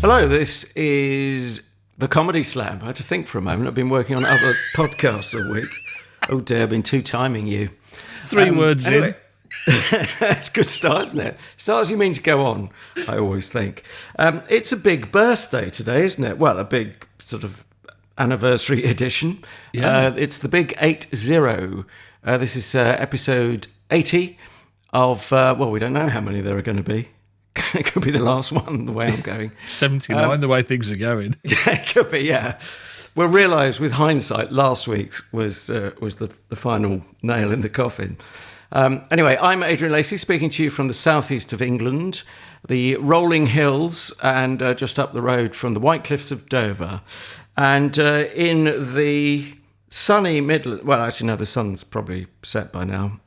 Hello, this is the Comedy Slab. I had to think for a moment. I've been working on other podcasts all week. Oh dear, I've been two-timing you. Three words anyway. It's a good start, isn't it? Start as you mean to go on, I always think. It's a big birthday today, isn't it? Well, a big sort of anniversary edition. Yeah. It's the big 80. This is episode 80 of, well, we don't know how many there are going to be. It could be the last one, the way I'm going. 79, the way things are going. Yeah, it could be, yeah. We'll realise with hindsight, last week's was the final nail in the coffin. Anyway, I'm Adrian Lacey, speaking to you from the southeast of England, the rolling hills, and just up the road from the White Cliffs of Dover. And in the sunny Midlands, well, actually, no, the sun's probably set by now.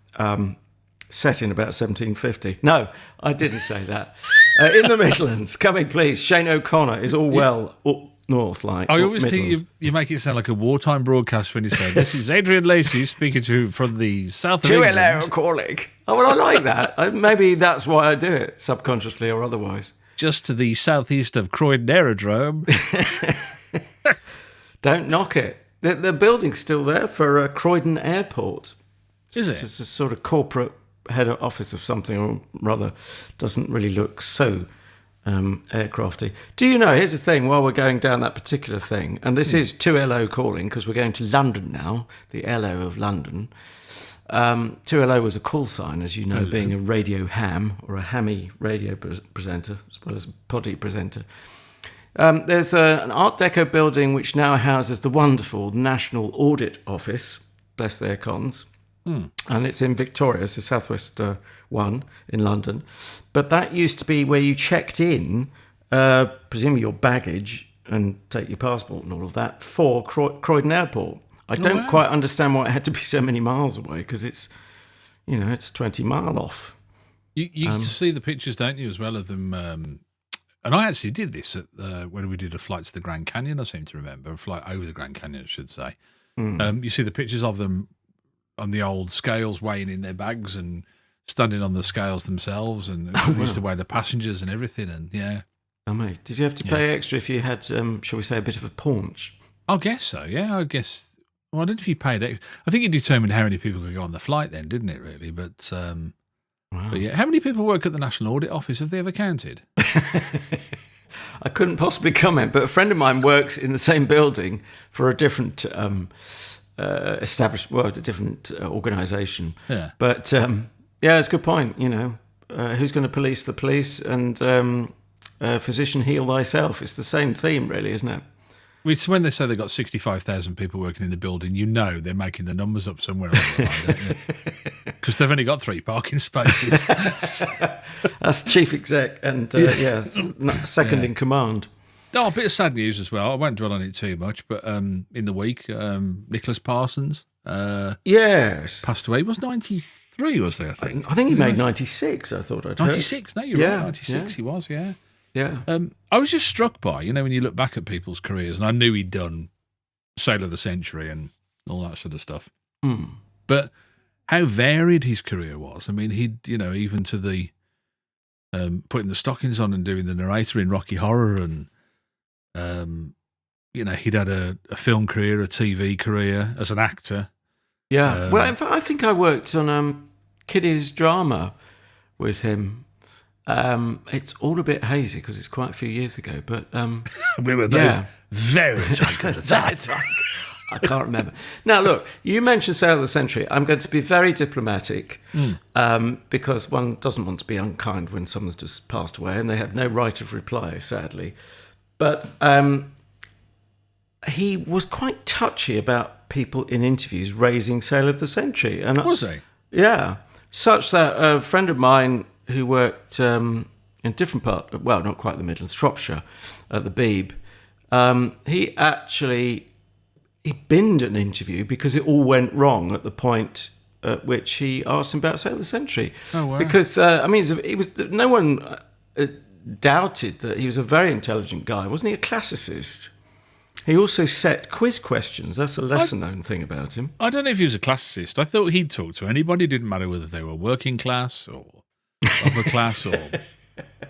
Set in about 1750. No, I didn't say that. In the Midlands, come in, please. Shane O'Connor is all well up north, like. I always think you make it sound like a wartime broadcast when you say, this is Adrian Lacey speaking to you from the south of England. 2LO calling. Oh, well, I like that. Maybe that's why I do it, subconsciously or otherwise. Just to the southeast of Croydon Aerodrome. Don't knock it. The building's still there for Croydon Airport. Is it? It's a sort of corporate head office of something or rather. Doesn't really look so aircrafty. Do you know, here's the thing, while we're going down that particular thing, and this is 2LO calling because we're going to London now, the LO of London. 2LO was a call sign, as you know, being a radio ham or a hammy radio presenter as well as a poddy presenter. There's an Art Deco building which now houses the wonderful National Audit Office, bless their cons. And it's in Victoria, it's the southwest one in London. But that used to be where you checked in, presumably your baggage and take your passport and all of that, for Croydon Airport. I don't quite understand why it had to be so many miles away, because it's, you know, it's 20 mile off. You see the pictures, don't you, as well, of them. And I actually did this at when we did a flight to the Grand Canyon, I seem to remember, a flight over the Grand Canyon, I should say. You see the pictures of them on the old scales weighing in their bags and standing on the scales themselves, and they used to weigh the passengers and everything. And yeah. Oh, mate, did you have to pay extra if you had, shall we say, a bit of a paunch? I guess so, yeah. I guess. Well, I don't know if you paid extra. I think it determined how many people could go on the flight then, didn't it, really? But yeah, how many people work at the National Audit Office? Have they ever counted? I couldn't possibly comment, but a friend of mine works in the same building for a different a different organisation. Yeah. But yeah, it's a good point. You know, who's going to police the police, and physician heal thyself? It's the same theme, really, isn't it? It's when they say they've got 65,000 people working in the building, you know they're making the numbers up somewhere along the line, don't you? Because they've only got 3 parking spaces. That's chief exec and second in command. Oh, a bit of sad news as well. I won't dwell on it too much, but in the week, Nicholas Parsons yes, passed away. He was 93, was he, I think? I think he made 96, I thought I'd heard. 96? No, you're right, 96 he was, yeah. Yeah. I was just struck by, you know, when you look back at people's careers, and I knew he'd done Sale of the Century and all that sort of stuff, but how varied his career was. I mean, he'd, you know, even to the putting the stockings on and doing the narrator in Rocky Horror, and you know, he'd had a film career, a TV career as an actor. Yeah. Well, in fact, I think I worked on Kiddies drama with him. It's all a bit hazy because it's quite a few years ago, but we were both very drunk at the time. I can't remember. Now, look, you mentioned Sale of the Century. I'm going to be very diplomatic because one doesn't want to be unkind when someone's just passed away and they have no right of reply, sadly. But he was quite touchy about people in interviews raising Sale of the Century. And was he? Yeah. Such that a friend of mine who worked in a different part, well, not quite the Midlands, Shropshire, at the Beeb, he binned an interview because it all went wrong at the point at which he asked him about Sale of the Century. Oh, wow. Because, I mean, no one doubted that he was a very intelligent guy. Wasn't he a classicist? He also set quiz questions. That's a lesser-known thing about him. I don't know if he was a classicist. I thought he'd talk to anybody. It didn't matter whether they were working class or upper class or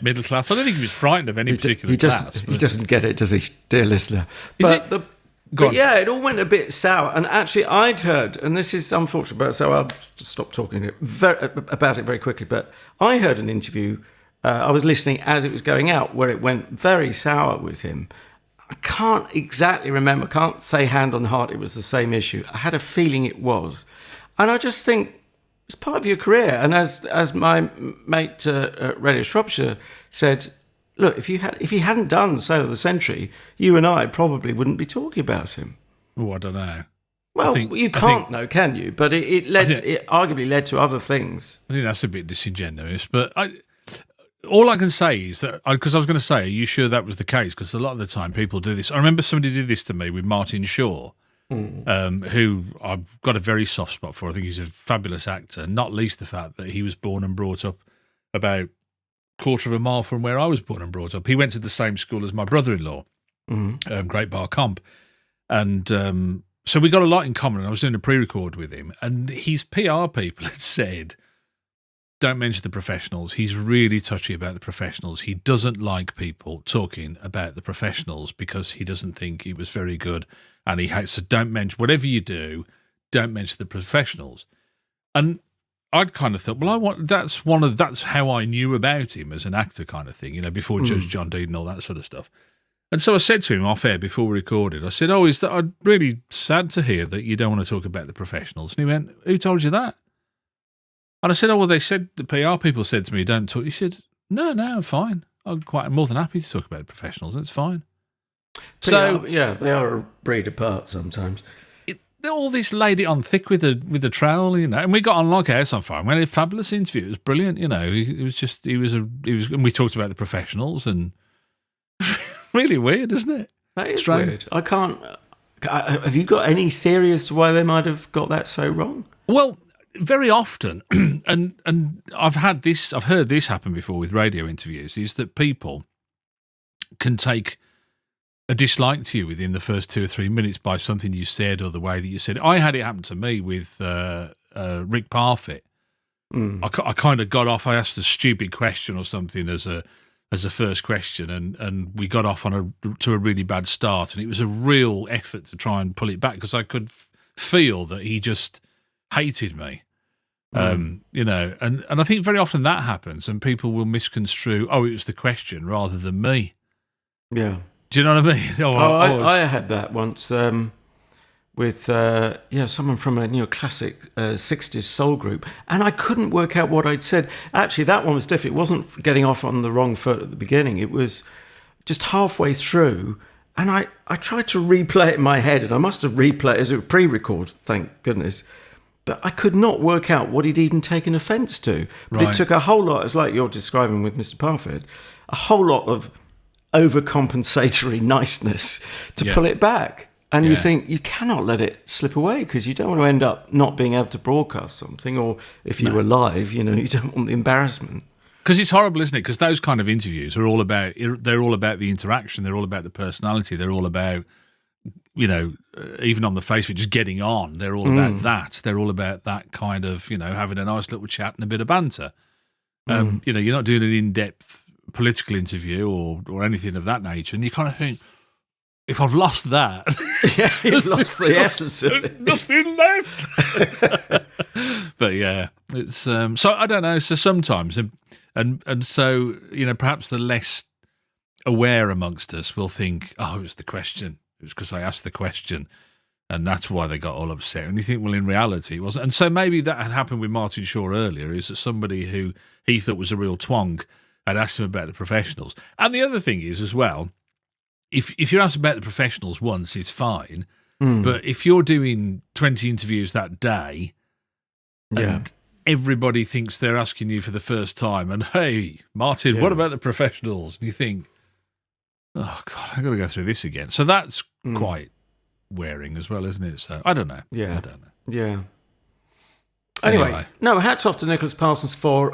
middle class. I don't think he was frightened of any particular class. He doesn't get it, does he, dear listener? But yeah, it all went a bit sour. And actually, I'd heard, and this is unfortunate, but so I'll just stop talking about it very quickly. But I heard an interview. I was listening as it was going out, where it went very sour with him. I can't exactly remember. Can't say hand on heart it was the same issue. I had a feeling it was, and I just think it's part of your career. And as my mate Radio Shropshire said, look, if he hadn't done Sale of the Century, you and I probably wouldn't be talking about him. Oh, I don't know. Well, you can't know, can you? But it arguably led to other things. I think that's a bit disingenuous. But all I can say is that, because I was going to say, are you sure that was the case? Because a lot of the time people do this. I remember somebody did this to me with Martin Shaw, who I've got a very soft spot for. I think he's a fabulous actor, not least the fact that he was born and brought up about a quarter of a mile from where I was born and brought up. He went to the same school as my brother-in-law, Great Bar Comp. And so we got a lot in common, and I was doing a pre-record with him, and his PR people had said, don't mention the professionals. He's really touchy about the professionals. He doesn't like people talking about the professionals because he doesn't think he was very good, and he hates. So don't mention, whatever you do, don't mention the professionals. And I'd kind of thought, well, that's how I knew about him as an actor, kind of thing, before Judge John Deed and all that sort of stuff. And so I said to him off air before we recorded, I said, I'm really sad to hear that you don't want to talk about the professionals. And he went, who told you that? And I said, they said, the PR people said to me, don't talk. He said, no, I'm fine. I'm more than happy to talk about the professionals. It's fine. So yeah, they are a breed apart sometimes. All this laid it on thick with the trowel, and we got on like a house on fire. We had a fabulous interview. It was brilliant, and we talked about the professionals, and really weird, isn't it? That is weird. I can't. Have you got any theory as to why they might have got that so wrong? Well, very often, and I've heard this happen before with radio interviews, is that people can take a dislike to you within the first 2 or 3 minutes by something you said or the way that you said it. I had it happen to me with Rick Parfitt. I kind of got off. I asked a stupid question or something as a first question, and we got off to a really bad start, and it was a real effort to try and pull it back because I could feel that he just hated me. And I think very often that happens, and people will misconstrue, it was the question rather than me. Yeah. Do you know what I mean? I had that once with someone from a classic 60s soul group, and I couldn't work out what I'd said. Actually, that one was different. It wasn't getting off on the wrong foot at the beginning. It was just halfway through, and I tried to replay it in my head, and I must have replayed it as a pre-record, thank goodness. But I could not work out what he'd even taken offence to. But It took a whole lot, it's like you're describing with Mr. Parfitt, a whole lot of overcompensatory niceness to pull it back. And you think you cannot let it slip away because you don't want to end up not being able to broadcast something, or if you were live, you don't want the embarrassment. Because it's horrible, isn't it? Because those kind of interviews are all about the interaction, they're all about the personality, they're all about, even on the face of it, just getting on. They're all about that. They're all about that kind of, having a nice little chat and a bit of banter. You're not doing an in-depth political interview or anything of that nature, and you kind of think, if I've lost that, you've lost the essence of it. Nothing left. But yeah, it's so I don't know. So sometimes, and so perhaps the less aware amongst us will think, it was the question. It was because I asked the question, and that's why they got all upset. And you think, well, in reality, it wasn't. And so maybe that had happened with Martin Shaw earlier. Is that somebody who he thought was a real twonk had asked him about the professionals? And the other thing is as well, if you're asked about the professionals once, it's fine. But if you're doing 20 interviews that day, and everybody thinks they're asking you for the first time, and hey, Martin, what about the professionals? And you think, oh God, I've got to go through this again. So that's quite wearing as well, isn't it? So I don't know. Yeah. I don't know. Yeah. Anyway, no, hats off to Nicholas Parsons for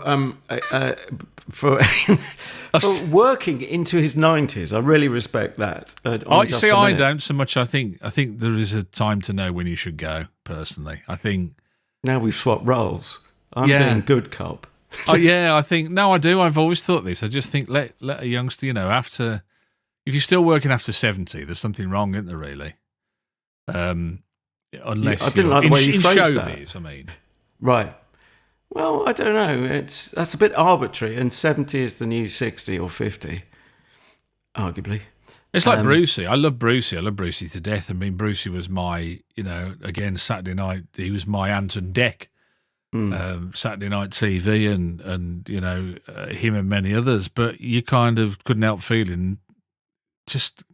working into his 90s. I really respect that. I don't so much. I think there is a time to know when you should go, personally. I think... Now we've swapped roles. I'm being good cop. Oh yeah, I think no, I do. I've always thought this. I just think let a youngster, after if you're still working after 70, there's something wrong, isn't there? Really, unless I didn't like the way you in phrased showbiz. that. I mean, Right. Well, I don't know. That's a bit arbitrary, and 70 is the new 60 or 50, arguably. it's like Brucey. I love Brucey. I love Brucey to death. I mean, Brucey was my, again Saturday night. He was my Anton Deck. Saturday night TV and him and many others, but you kind of couldn't help feeling just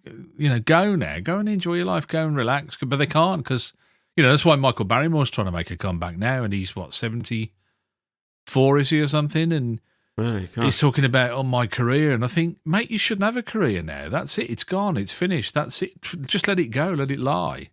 go now, go and enjoy your life, go and relax, but they can't because that's why Michael Barrymore's trying to make a comeback now, and he's what 74 is he or something, and Really? he's talking about my career, and I think, mate, you shouldn't have a career now. That's it. It's gone. It's finished. That's it. Just let it go. Let it lie.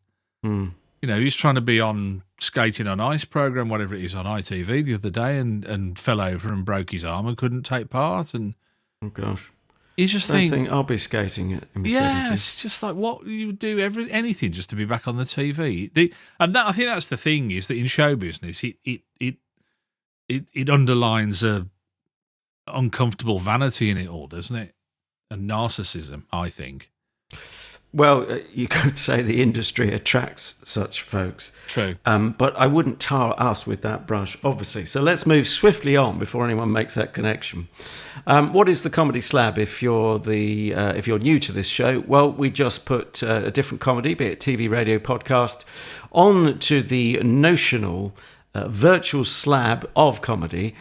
He's trying to be on Skating on Ice program, whatever it is, on ITV the other day, and fell over and broke his arm and couldn't take part. And Oh gosh, you just I think, I'll be skating in my yeah, 70s. it's just like what you do anything just to be back on the TV. And that I think that's the thing is that in show business, it underlines a uncomfortable vanity in it all, doesn't it? And narcissism, I think. Well, you could say the industry attracts such folks. True. But I wouldn't tar us with that brush, obviously. So let's move swiftly on before anyone makes that connection. What is the Comedy Slab? If you're new to this show, well, we just put a different comedy, be it TV, radio, podcast, on to the notional virtual slab of comedy.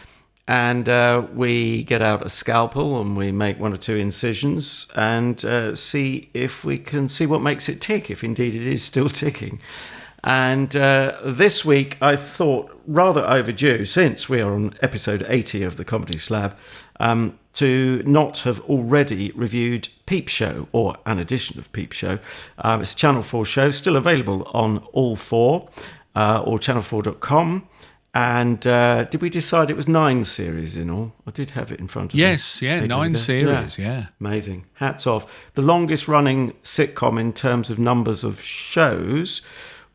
And we get out a scalpel and we make one or two incisions and see if we can see what makes it tick, if indeed it is still ticking. And this week I thought, rather overdue, since we are on episode 80 of the Comedy Slab, to not have already reviewed Peep Show, or an edition of Peep Show. It's a Channel 4 show, still available on All 4 or channel4.com. And did we decide it was 9 series in all? I did have it in front of me. Yes, yeah, 9 series, yeah. Amazing. Hats off. The longest running sitcom in terms of numbers of shows,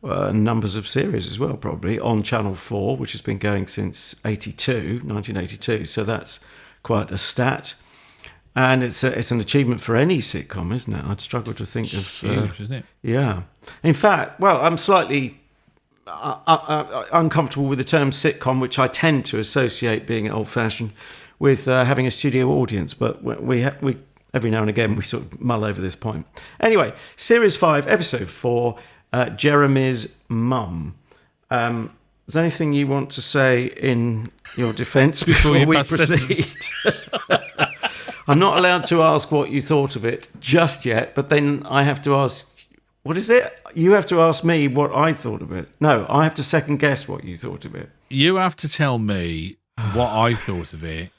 numbers of series as well, probably, on Channel 4, which has been going since 1982. So that's quite a stat. And it's an achievement for any sitcom, isn't it? I'd struggle to think of... Huge, isn't it? Yeah. In fact, well, I'm slightly... uncomfortable with the term sitcom, which I tend to associate, being old-fashioned, with having a studio audience. But we every now and again we sort of mull over this point. Anyway, Series 5, Episode 4, Jeremy's Mum. Is there anything you want to say in your defence before we proceed? I'm not allowed to ask what you thought of it just yet, but then I have to ask... What is it? You have to ask me what I thought of it. No, I have to second guess what you thought of it. You have to tell me what I thought of it.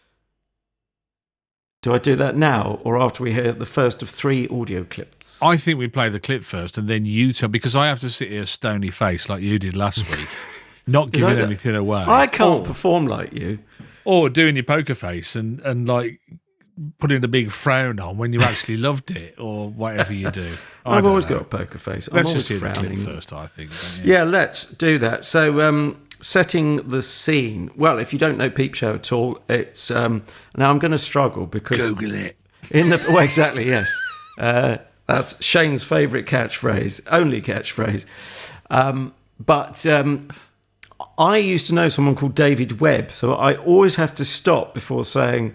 Do I do that now or after we hear the first of 3 audio clips? I think we play the clip first and then you tell, because I have to sit here stony face like you did last week, not giving anything away. I can't perform like you. Or doing your poker face and like putting a big frown on when you actually loved it or whatever you do. I've always got a poker face. Let's I'm just do frowning. the clip first, I think. Yeah, let's do that. So, setting the scene. Well, if you don't know Peep Show at all, it's now I'm going to struggle because Google it. Well, exactly, yes. That's Shane's favourite catchphrase, only catchphrase. But I used to know someone called David Webb, so I always have to stop before saying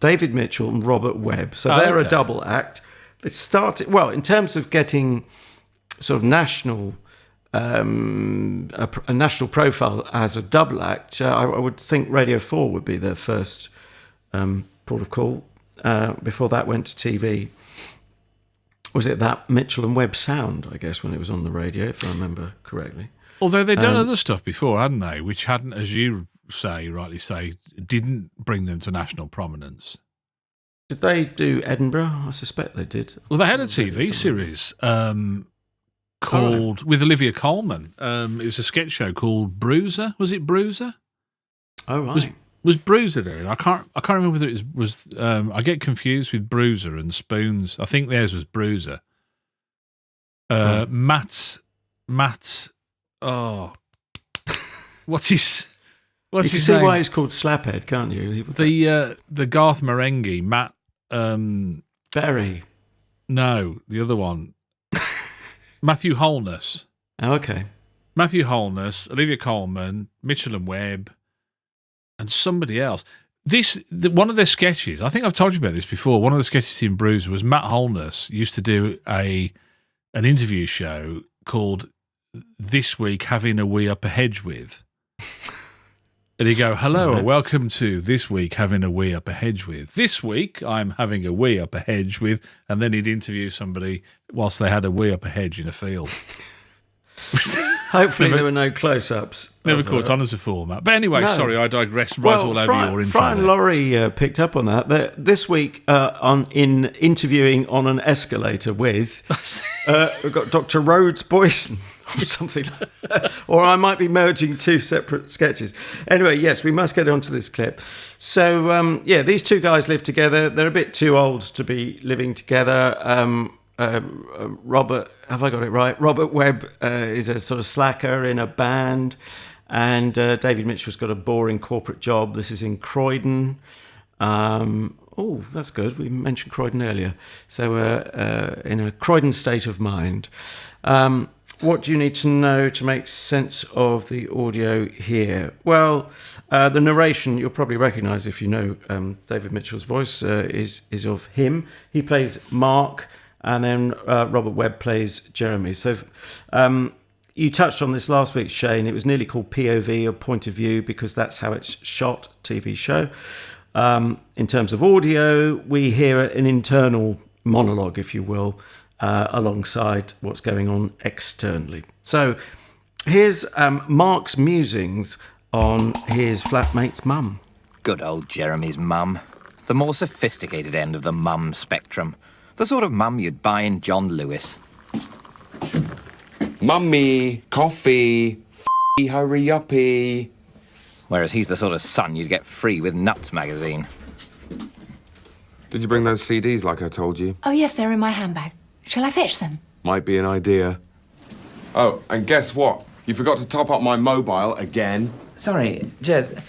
David Mitchell and Robert Webb. So they're a double act. It started, well, in terms of getting sort of national, a national profile as a double act, I would think Radio 4 would be their first port of call. Before that went to TV. Was it that Mitchell and Webb sound, I guess, when it was on the radio, if I remember correctly? Although they'd done other stuff before, hadn't they, which hadn't, as you rightly say, didn't bring them to national prominence. Did they do Edinburgh? I suspect they did. Well, they had a TV series called with Olivia Colman. It was a sketch show called Bruiser. Was it Bruiser? Oh right. Was Bruiser there? I can't remember whether it was. I get confused with Bruiser and Spoons. I think theirs was Bruiser. Matt. Oh, what's his? What's you can his see name? why he's called Slaphead, can't you? The Garth Marenghi, Matt. Berry. No, the other one. Matthew Holness. Oh, okay. Matthew Holness, Olivia Colman, Mitchell and Webb, and somebody else. One of their sketches, I think I've told you about this before, one of the sketches in Bruise was Matt Holness used to do an interview show called This Week Having a Wee Up a Hedge With. And he'd go, hello, and welcome to This Week Having a Wee Up a Hedge With. This week I'm having a wee up a hedge with, and then he'd interview somebody whilst they had a wee up a hedge in a field. Hopefully there were no close-ups. Never caught on as a format. But anyway, sorry, I digressed all over your intro. Fry and Laurie picked up on that. This week, in interviewing on an escalator with, we've got Dr. Rhodes Boyson or something like that. Or I might be merging two separate sketches. Anyway, yes, we must get on to this clip. So, these two guys live together. They're a bit too old to be living together. Robert, have I got it right? Robert Webb is a sort of slacker in a band, and David Mitchell's got a boring corporate job. This is in Croydon. Oh, that's good. We mentioned Croydon earlier. So in a Croydon state of mind. What do you need to know to make sense of the audio here? Well, the narration you'll probably recognise if you know David Mitchell's voice is of him. He plays Mark. And then Robert Webb plays Jeremy. So you touched on this last week, Shane. It was nearly called POV, or point of view, because that's how it's shot, TV show. In terms of audio, we hear an internal monologue, if you will, alongside what's going on externally. So here's Mark's musings on his flatmate's mum. Good old Jeremy's mum. The more sophisticated end of the mum spectrum. The sort of mum you'd buy in John Lewis. Mummy, coffee, hurry uppy. Whereas he's the sort of son you'd get free with Nuts magazine. Did you bring those CDs like I told you? Oh, yes, they're in my handbag. Shall I fetch them? Might be an idea. Oh, and guess what? You forgot to top up my mobile again. Sorry, Jez,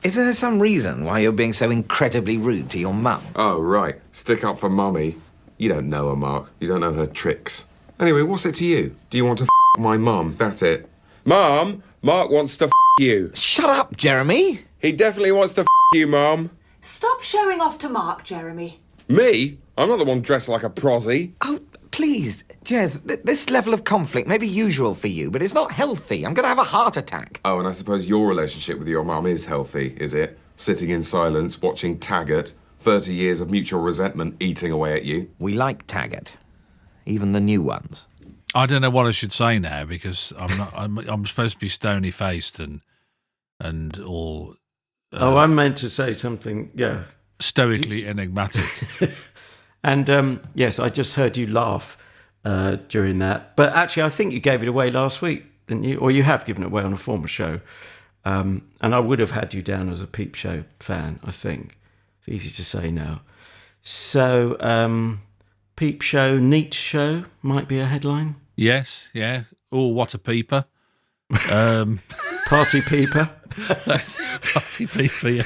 is there some reason why you're being so incredibly rude to your mum? Oh, right. Stick up for Mummy. You don't know her, Mark. You don't know her tricks. Anyway, what's it to you? Do you want to my mum? That's it. Mum, Mark wants to you. Shut up, Jeremy! He definitely wants to you, Mum. Stop showing off to Mark, Jeremy. Me? I'm not the one dressed like a prosy. Oh, please, Jez, this level of conflict may be usual for you, but it's not healthy. I'm going to have a heart attack. Oh, and I suppose your relationship with your mum is healthy, is it? Sitting in silence, watching Taggart, 30 years of mutual resentment eating away at you. We like Taggart. Even the new ones. I don't know what I should say now because I'm supposed to be stony faced and all. I'm meant to say something. Yeah, stoically enigmatic. And yes, I just heard you laugh during that. But actually, I think you gave it away last week, didn't you? Or you have given it away on a former show. And I would have had you down as a Peep Show fan. I think it's easy to say now. So. Peep Show, neat show might be a headline. Yes, yeah. Oh, what a peeper. Party peeper. Party peeper, yeah.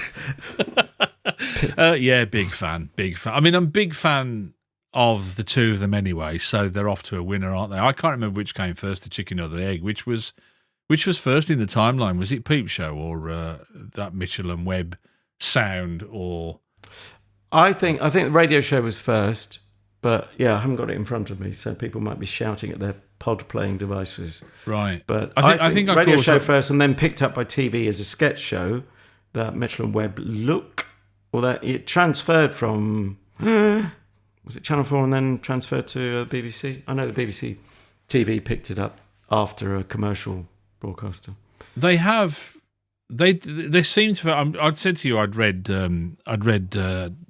Yeah, big fan. I mean, I'm a big fan of the two of them anyway, so they're off to a winner, aren't they? I can't remember which came first, the chicken or the egg. Which was first in the timeline? Was it Peep Show or that Mitchell and Webb sound? Or I think the radio show was first. But yeah, I haven't got it in front of me, so people might be shouting at their pod-playing devices. Right. But I think radio show first, and then picked up by TV as a sketch show, that Mitchell and Webb look, or that it transferred from, was it Channel 4 and then transferred to BBC? I know the BBC TV picked it up after a commercial broadcaster. They seem to. I'd said to you I'd read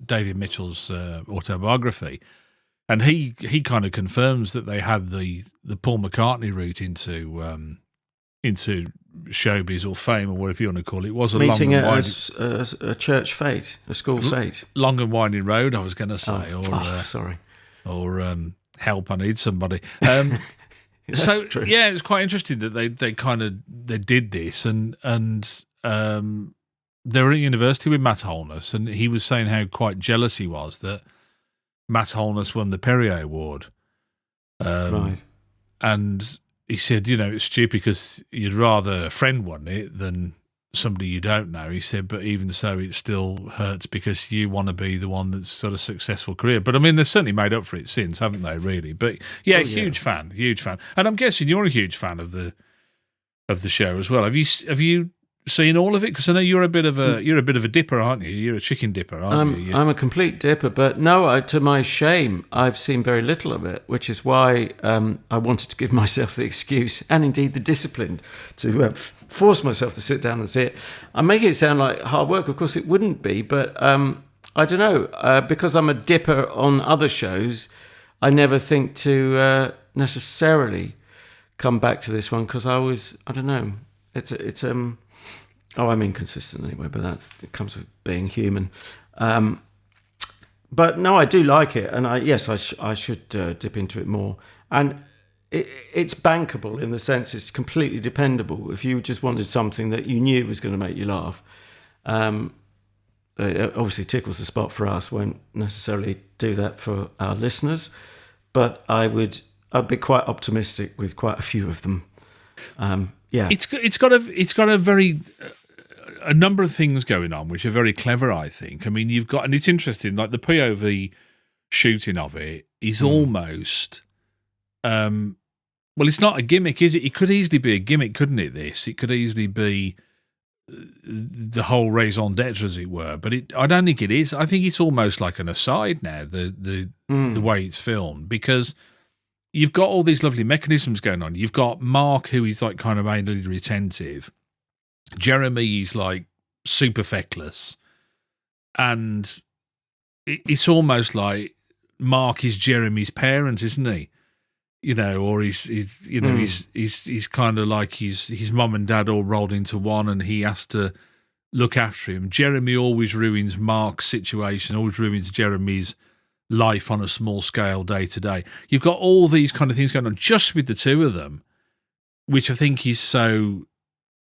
David Mitchell's autobiography. And he kind of confirms that they had the Paul McCartney route into showbiz or fame or whatever you want to call it. It was a meeting long and a church fate, a school fate, long and winding road. I was going to say, sorry, or help. I need somebody. So true. Yeah, it's quite interesting that they did this and they were at university with Matt Holness, and he was saying how quite jealous he was that Matt Holness won the Perrier Award. Right. And he said, it's stupid because you'd rather a friend won it than somebody you don't know. He said, but even so, it still hurts because you want to be the one that's got a successful career. But I mean, they've certainly made up for it since, haven't they? Really? But yeah, huge fan. And I'm guessing you're a huge fan of the show as well. Have you seen all of it? Because I know you're a bit of a dipper, aren't you? You're a chicken dipper, aren't you? I'm a complete dipper, but no, to my shame, I've seen very little of it, which is why I wanted to give myself the excuse and indeed the discipline to force myself to sit down and see it. I make it sound like hard work. Of course, it wouldn't be, but I don't know. Because I'm a dipper on other shows, I never think to necessarily come back to this one because I don't know. I'm inconsistent anyway, but it comes with being human. But no, I do like it, and I should dip into it more. And it's bankable in the sense it's completely dependable. If you just wanted something that you knew was going to make you laugh, it obviously tickles the spot for us. Won't necessarily do that for our listeners, but I'd be quite optimistic with quite a few of them. It's got a number of things going on which are very clever, I think. I mean, and it's interesting, like the POV shooting of it is almost, it's not a gimmick, is it? It could easily be a gimmick, couldn't it? It could easily be the whole raison d'etre, as it were. But I don't think it is. I think it's almost like an aside now, the way it's filmed, because you've got all these lovely mechanisms going on. You've got Mark, who is like kind of anally retentive. Jeremy is like super feckless. And it's almost like Mark is Jeremy's parent, isn't he? Or he's kind of like his mum and dad all rolled into one, and he has to look after him. Jeremy always ruins Mark's situation, always ruins Jeremy's life on a small scale day to day. You've got all these kind of things going on just with the two of them, which I think is so,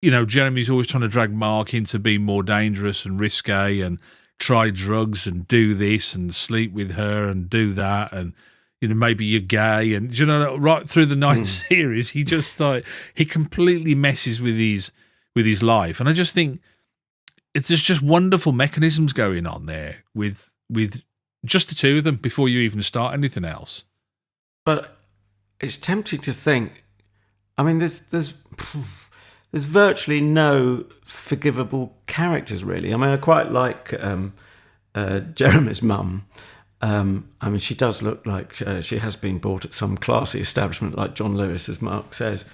Jeremy's always trying to drag Mark into being more dangerous and risque and try drugs and do this and sleep with her and do that. And, maybe you're gay. And, right through the ninth series, he just he completely messes with his life. And I just think there's just wonderful mechanisms going on there with just the two of them before you even start anything else. But it's tempting to think, I mean, there's virtually no forgivable characters, really. I mean, I quite like Jeremy's mum. I mean, she does look like she has been bought at some classy establishment like John Lewis, as Mark says.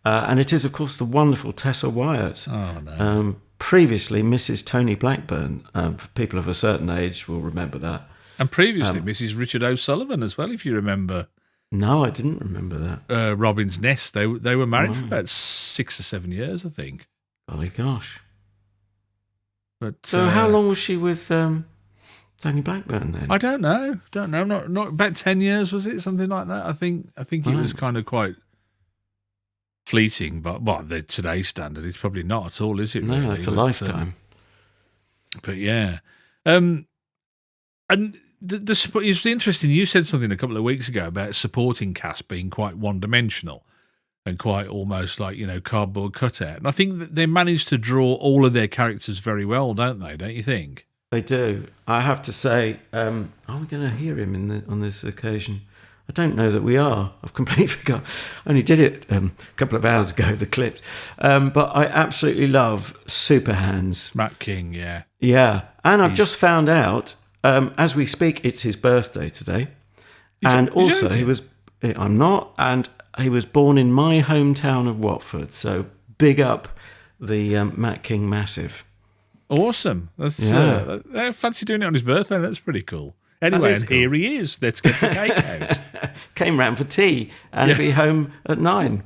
And it is, of course, the wonderful Tessa Wyatt. Oh, no. Previously, Mrs. Tony Blackburn. For people of a certain age will remember that. And previously, Mrs. Richard O'Sullivan as well, if you remember. No, I didn't remember that. Robin's Nest. They were married for about 6 or 7 years, I think. Golly gosh. But so how long was she with Tony Blackburn then? I don't know. Not about 10 years, was it? Something like that. I think it was kind of quite fleeting, but today's standard, it's probably not at all, is it? No, really? that's a lifetime. But yeah. And it's interesting, you said something a couple of weeks ago about supporting cast being quite one-dimensional and quite almost like, cardboard cutout. And I think that they managed to draw all of their characters very well, don't you think? They do. I have to say, are we going to hear him on this occasion? I don't know that we are. I've completely forgot. I only did it a couple of hours ago, the clips. But I absolutely love Super Hands. Matt King, yeah. Yeah. And I've just found out, as we speak, it's his birthday today. And also, I'm not, and he was born in my hometown of Watford. So big up the Matt King Massive. Awesome. I fancy doing it on his birthday. That's pretty cool. Anyway, and cool. Here he is. Let's get the cake out. Came round for tea and he'll be home at 9.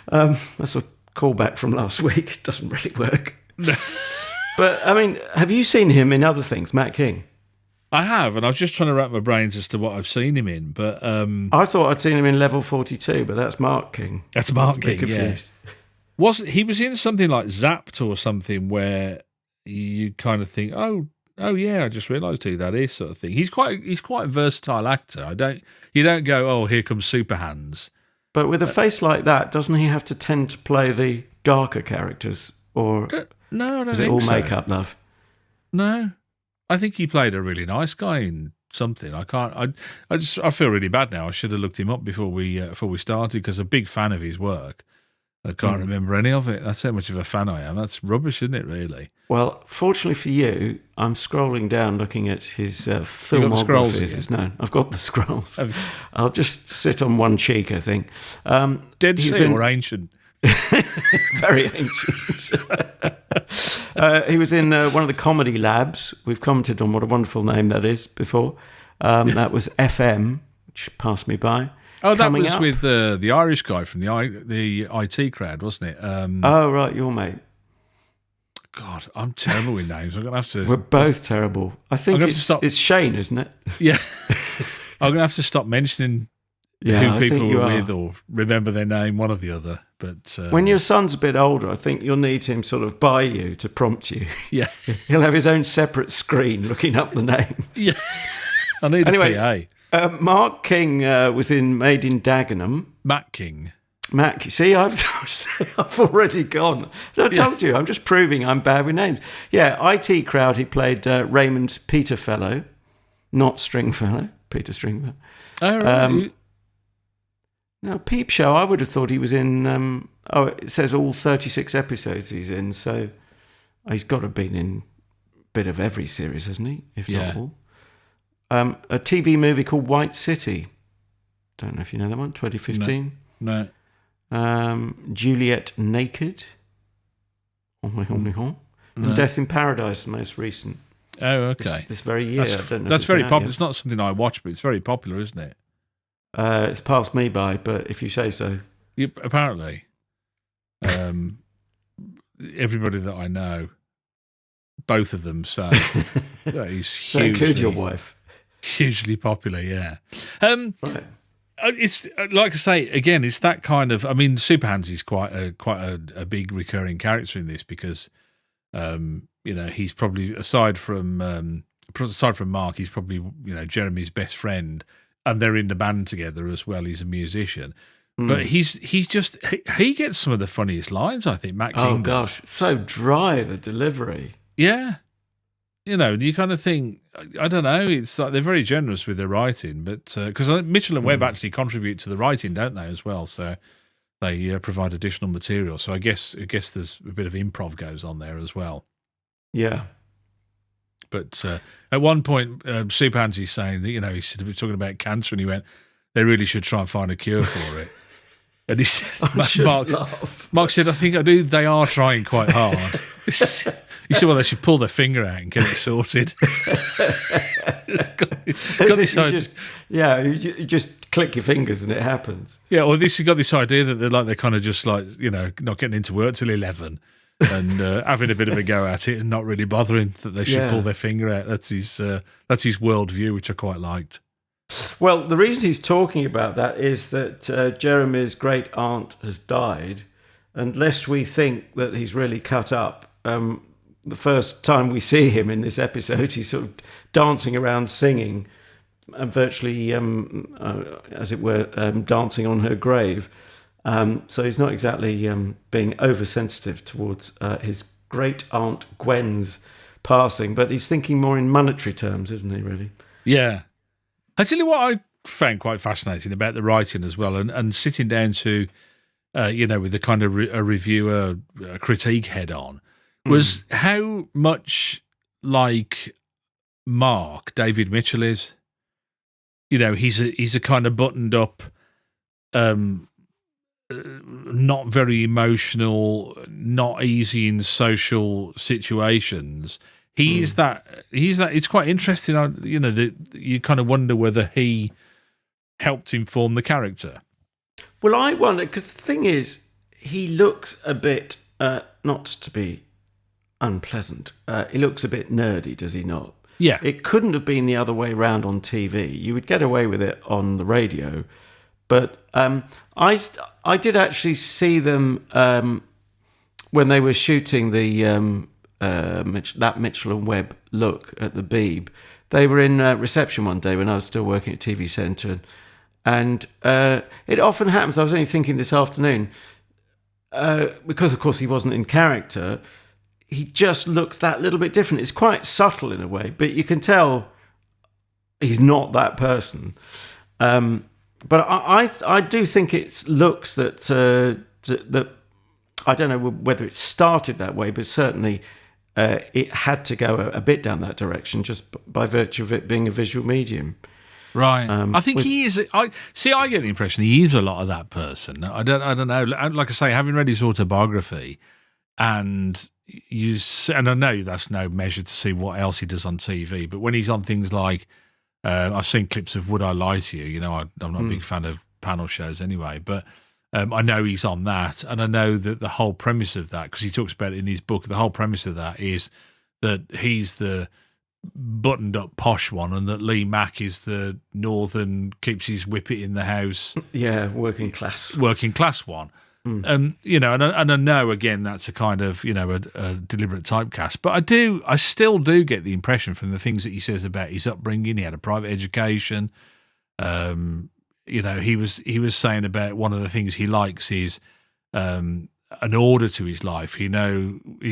That's a callback from last week. It doesn't really work. But, I mean, have you seen him in other things, Matt King? I have, and I was just trying to wrap my brains as to what I've seen him in. But I thought I'd seen him in Level 42, but that's Mark King. That's Mark King, yeah. He was in something like Zapped or something where you kind of think, oh yeah, I just realised who that is, sort of thing. He's quite a versatile actor. You don't go, oh, here comes Super Hands. But with a face like that, doesn't he have to tend to play the darker characters, or no, I don't is it think all so. makeup, love? No, I think he played a really nice guy in something. I can't. I feel really bad now. I should have looked him up before we started, because I'm a big fan of his work. I can't remember any of it. That's how much of a fan I am. That's rubbish, isn't it? Really. Well, fortunately for you, I'm scrolling down looking at his filmography. You got the scrolls again? No, I've got the scrolls. I'll just sit on one cheek, I think. Dead Sea or ancient? Very ancient. He was in one of the comedy labs. We've commented on what a wonderful name that is before. That was FM, which passed me by. Oh, that was with the Irish guy from the IT crowd, wasn't it? Oh, right, your mate. God, I'm terrible with names. I'm going to have to... We're both terrible. I think it's Shane, isn't it? Yeah. I'm going to have to stop mentioning who people were with or remember their name, one or the other. But when your son's a bit older, I think you'll need him sort of by you to prompt you. Yeah. He'll have his own separate screen looking up the names. Yeah. I need a PA. Mark King was in Made in Dagenham. Matt King. See, I've already gone. I told you, I'm just proving I'm bad with names. Yeah, IT Crowd, he played Raymond Peterfellow, not Stringfellow, Peter Stringfellow. Oh, right. Now, Peep Show, I would have thought he was in, it says all 36 episodes he's in, so he's got to have been in a bit of every series, hasn't he, if not all. A TV movie called White City. Don't know if you know that one, 2015. No. Juliet Naked. And Death in Paradise, the most recent. Oh, okay. This very year. That's very popular. It's not something I watch, but it's very popular, isn't it? It's passed me by, but if you say so. Apparently. Everybody that I know, both of them say that he's hugely... include your wife. Hugely popular, yeah. Right. It's like I say again. It's that kind of. I mean, Super Hands is quite a big recurring character in this because, he's probably aside from Mark, he's probably Jeremy's best friend, and they're in the band together as well. He's a musician, but he gets some of the funniest lines. I think Matt King. Oh gosh, so dry the delivery. Yeah. You kind of think, I don't know, it's like they're very generous with their writing, but because Mitchell and Webb actually contribute to the writing, don't they, as well? So they provide additional material. So I guess there's a bit of improv goes on there as well. Yeah. But at one point, Super Hansy's saying that, he said, we're talking about cancer, and he went, they really should try and find a cure for it. And he said, Mark said, I think they are trying quite hard. He said, well, they should pull their finger out and get it sorted. You just click your fingers and it happens. Yeah, or you got this idea that they're kind of just like, not getting into work till 11 and having a bit of a go at it and not really bothering that they should pull their finger out. That's his worldview, which I quite liked. Well, the reason he's talking about that is that Jeremy's great aunt has died, and lest we think that he's really cut up, the first time we see him in this episode, he's sort of dancing around singing and virtually, as it were, dancing on her grave. So he's not exactly being oversensitive towards his great aunt Gwen's passing, but he's thinking more in monetary terms, isn't he, really? Yeah. I tell you what I found quite fascinating about the writing as well, and sitting down to, with the kind of a reviewer critique head on, was how much like Mark David Mitchell is. He's a kind of buttoned up, not very emotional, not easy in social situations. He's that. It's quite interesting. That you kind of wonder whether he helped inform the character. Well, I wonder, because the thing is, he looks a bit, not to be unpleasant, he looks a bit nerdy, does he not? Yeah. It couldn't have been the other way round on TV. You would get away with it on the radio. But I did actually see them when they were shooting the that Mitchell and Webb look at the Beeb. They were in reception one day when I was still working at TV Centre, and it often happens. I was only thinking this afternoon, because of course he wasn't in character, he just looks that little bit different. It's quite subtle in a way, but you can tell he's not that person. But I do think it's looks that that I don't know whether it started that way, but certainly it had to go a bit down that direction just by virtue of it being a visual medium. Right. I think he is. I get the impression he is a lot of that person. I don't know. Like I say, having read his autobiography, and I know that's no measure to see what else he does on TV. But when he's on things like, I've seen clips of Would I Lie to You? You know, I'm not a big fan of panel shows anyway, but I know he's on that, and I know that the whole premise of that, because he talks about it in his book, the whole premise of that is that he's the buttoned up posh one, and that Lee Mack is the northern, keeps his whippet in the house, working class one. You know, and I know again that's a kind of, you know, a deliberate typecast, but I still do get the impression from the things that he says about his upbringing. He had a private education. You know, he was saying about one of the things he likes is an order to his life. He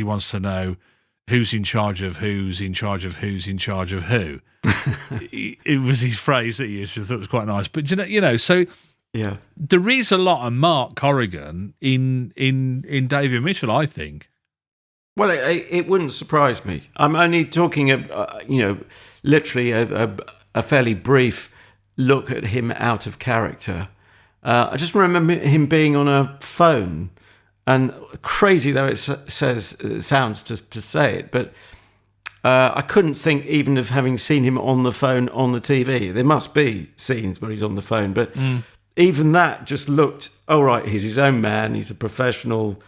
wants to know who's in charge of who's in charge of who's in charge of who. It was his phrase that he used, which I thought was quite nice. But you know, so yeah, there is a lot of Mark Corrigan in David Mitchell, I think. Well, it wouldn't surprise me. I'm only talking, you know, literally a fairly brief look at him out of character. I just remember him being on a phone, and crazy though it sounds to say it, but I couldn't think even of having seen him on the phone on the TV. There must be scenes where he's on the phone, but even that just looked, oh right, he's his own man, he's a professional,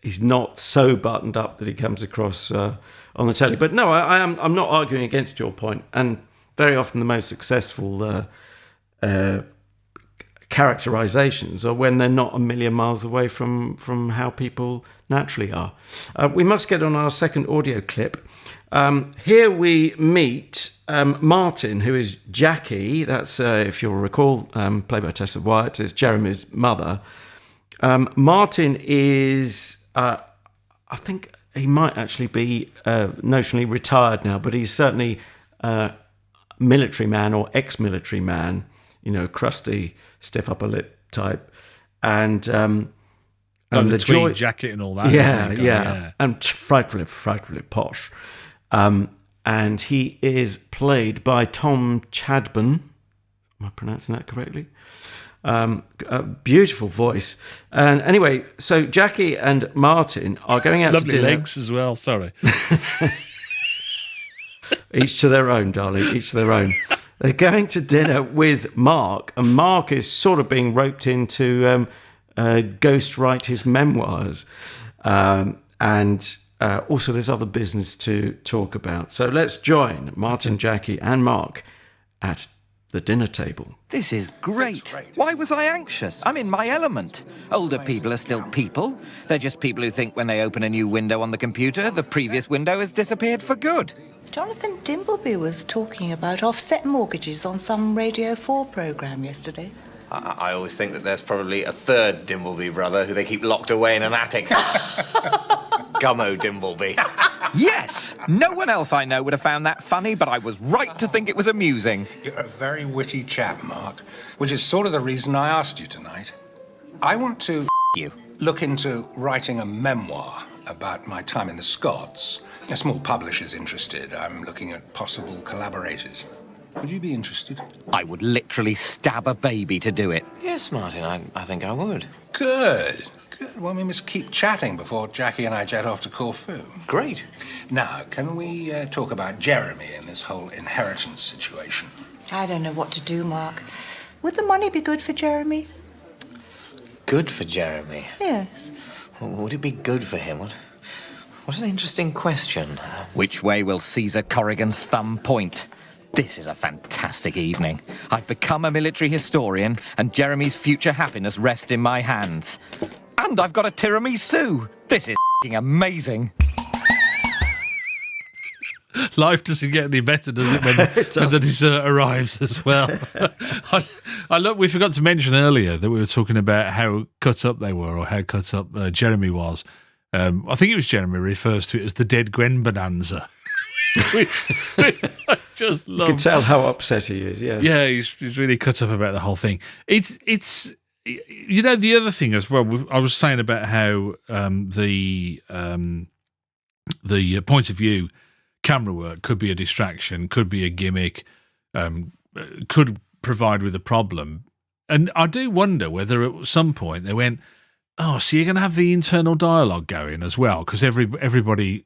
he's not so buttoned up that he comes across on the telly. But no, I'm not arguing against your point, and very often the most successful characterizations are when they're not a million miles away from how people naturally are. We must get on our second audio clip. Here we meet Martin, who is Jackie. That's, if you'll recall, played by Tessa Wyatt, is Jeremy's mother. Martin is, I think he might actually be notionally retired now, but he's certainly military man or ex-military man, you know, crusty, stiff upper lip type, and the tweed jacket and all that. Yeah, and frightfully posh. And he is played by Tom Chadbourne. Am I pronouncing that correctly? A beautiful voice. And anyway, so Jackie and Martin are going out lovely to dinner. Legs as well. Sorry. Each to their own, darling. Each to their own. They're going to dinner with Mark, and Mark is sort of being roped into ghostwrite his memoirs, and also there's other business to talk about. So let's join Martin, Jackie, and Mark at the dinner table. This is great. Why was I anxious? I'm in my element. Older people are still people. They're just people who think when they open a new window on the computer, the previous window has disappeared for good. Jonathan Dimbleby was talking about offset mortgages on some Radio 4 programme yesterday. I always think that there's probably a third Dimbleby brother who they keep locked away in an attic. Gummo Dimbleby. Yes! No one else I know would have found that funny, but I was right to think it was amusing. You're a very witty chap, Mark, which is sort of the reason I asked you tonight. I want to look into writing a memoir about my time in the Scots. A small publisher's interested. I'm looking at possible collaborators. Would you be interested? I would literally stab a baby to do it. Yes, Martin, I think I would. Good. Well, we must keep chatting before Jackie and I jet off to Corfu. Great. Now, can we talk about Jeremy and this whole inheritance situation? I don't know what to do, Mark. Would the money be good for Jeremy? Good for Jeremy? Yes. Would it be good for him? What an interesting question. Which way will Caesar Corrigan's thumb point? This is a fantastic evening. I've become a military historian, and Jeremy's future happiness rests in my hands. And I've got a tiramisu. This is f***ing amazing. Life doesn't get any better, does it, when the dessert arrives as well? We forgot to mention earlier that we were talking about how cut up they were, or how cut up Jeremy was. I think it was Jeremy refers to it as the Dead Gwen bonanza. which I just love. You can tell how upset he is, yeah. Yeah, he's really cut up about the whole thing. It's you know, the other thing as well, I was saying about how the point of view camera work could be a distraction, could be a gimmick, could provide with a problem. And I do wonder whether at some point they went, oh, so you're going to have the internal dialogue going as well? Because everybody,